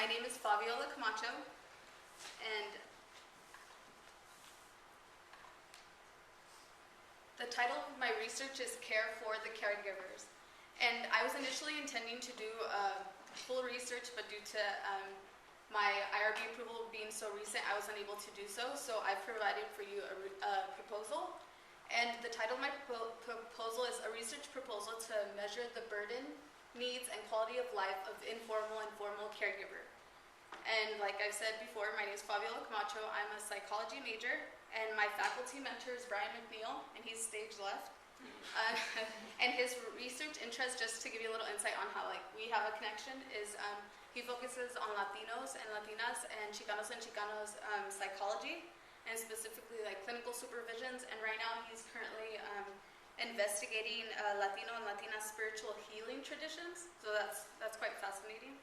My name is Faviola Camacho, and the title of my research is Care for the Caregivers. And I was initially intending to do full research, but due to my IRB approval being so recent, I was unable to do so. So I've provided for you a proposal. And the title of my proposal is a research proposal to measure the burden, needs, and quality of life of informal and formal caregiver. And like I've said before, my name is Fabiola Camacho. I'm a psychology major, and my faculty mentor is Brian McNair, and he's stage left. And his research interest, just to give you a little insight on how we have a connection, is he focuses on Latinos and Latinas and Chicanos psychology, and specifically clinical supervisions. And right now he's currently investigating Latino and Latina spiritual healing traditions. So that's quite fascinating.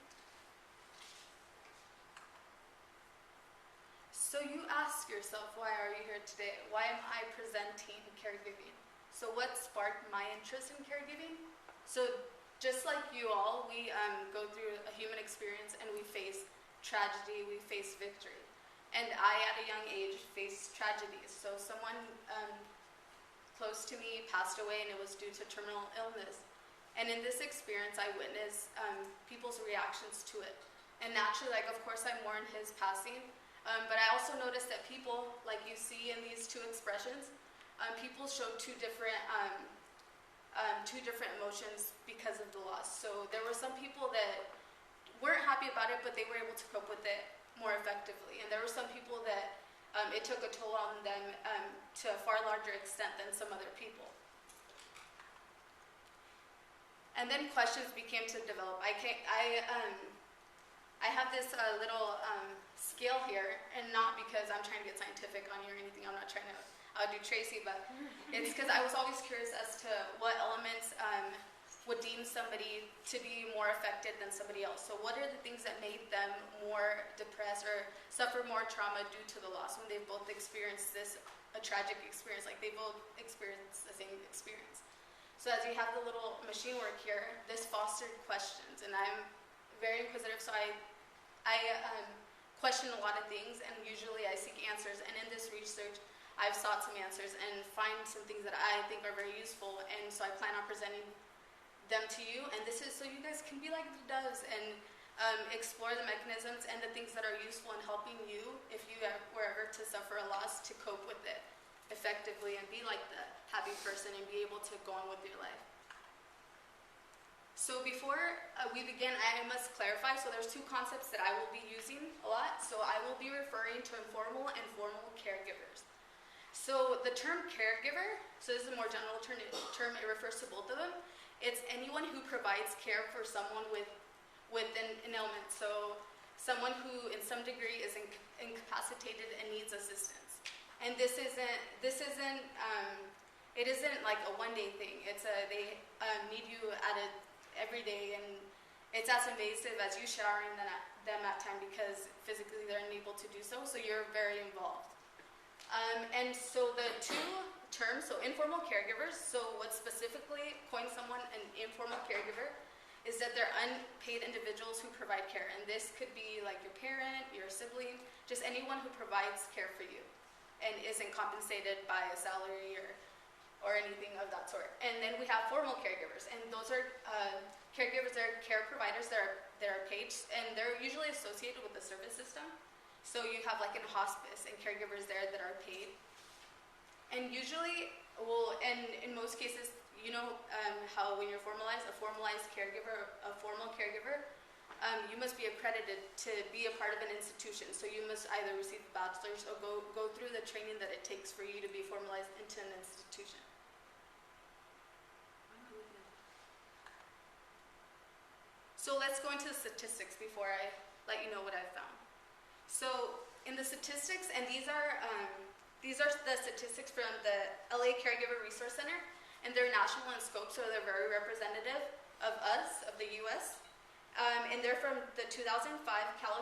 So you ask yourself, why are you here today? Why am I presenting caregiving? So what sparked my interest in caregiving? So just like you all, we go through a human experience and we face tragedy, we face victory. And I, at a young age, faced tragedies. So someone close to me passed away, and it was due to terminal illness. And in this experience, I witnessed people's reactions to it. And naturally, of course, I mourned his passing. But I also noticed that people, like you see in these two expressions, people showed two different emotions because of the loss. So there were some people that weren't happy about it, but they were able to cope with it more effectively. And there were some people that it took a toll on them to a far larger extent than some other people. And then questions began to develop. I have this little scale here, and not because I'm trying to get scientific on you or anything. I'm not trying to outdo Tracy, but it's because I was always curious as to what elements would deem somebody to be more affected than somebody else. So what are the things that made them more depressed or suffer more trauma due to the loss when they've both experienced a tragic experience, like they both experienced the same experience. So as you have the little machine work here, this fostered questions, and I'm very inquisitive, so I question a lot of things, and usually I seek answers. And in this research, I've sought some answers and find some things that I think are very useful, and so I plan on presenting them to you. And this is so you guys can be like the doves and explore the mechanisms and the things that are useful in helping you, if you were ever to suffer a loss, to cope with it effectively and be like the happy person and be able to go on with your life. So before we begin, I must clarify, so there's two concepts that I will be using a lot. So I will be referring to informal and formal caregivers. So the term caregiver, so this is a more general term, it refers to both of them. It's anyone who provides care for someone with an ailment. So someone who in some degree is incapacitated and needs assistance. And it isn't like a one-day thing. They need you every day, and it's as invasive as you showering them at time, because physically they're unable to do so. So you're very involved. And so the two terms, so informal caregivers, so what specifically coins someone an informal caregiver is that they're unpaid individuals who provide care. And this could be like your parent, your sibling, just anyone who provides care for you and isn't compensated by a salary or anything of that sort. And then we have formal caregivers, and those are caregivers, they're care providers that are paid, and they're usually associated with the service system. So you have in hospice and caregivers there that are paid. And usually, and in most cases, how when you're formalized, a formalized caregiver, a formal caregiver, you must be accredited to be a part of an institution. So you must either receive a bachelor's or go through the training that it takes for you to be formalized into an institution. So let's go into the statistics before I let you know what I've found. So in the statistics, and these are the statistics from the LA Caregiver Resource Center, and they're national in scope, so they're very representative of us, of the U.S. And they're from the 2005 California